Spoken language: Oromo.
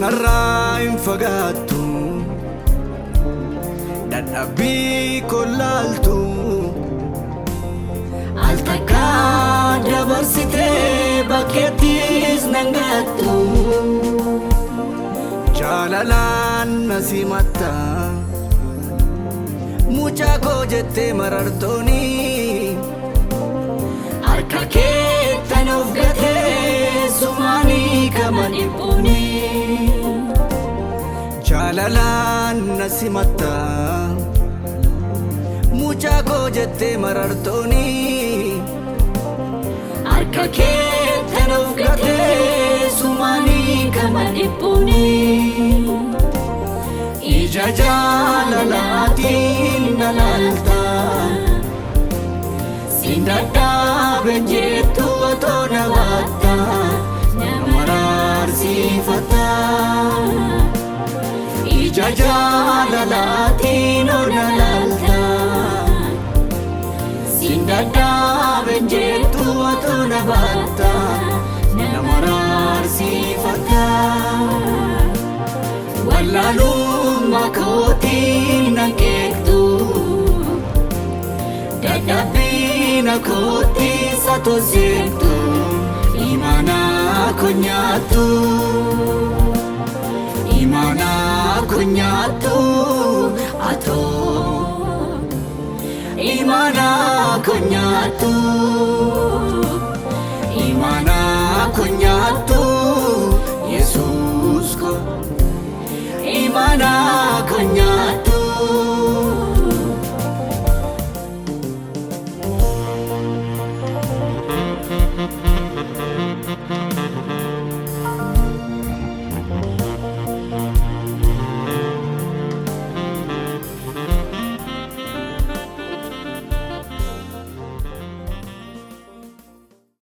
narraa hin fagaattu dadhabbii kolaaltu al takka dabarsitee bakkeettis nangattu jaalalaan na simatta mucaa koo jettee marartooni harka keettan of gatee sumaanii kaman dhiphuuni jaalalaan na simatta mucaa koo jettee marartooni harka keettan of gatee sumaanii kaman dhiphuuni ija jaalalaatiin na laalta sindadhaaben jettu otoo na baatta nama maraarsifata ija jaalalaatiin na laalta sindadhaaben jettu otoo na baatta nama maraarsifata wallaalummaa kootiin nan keektu dadhabbii na kootiisa toseektu imaanaa ko nyaattu imaanaa ko nyaattu atoo imaanaa ko nyaattu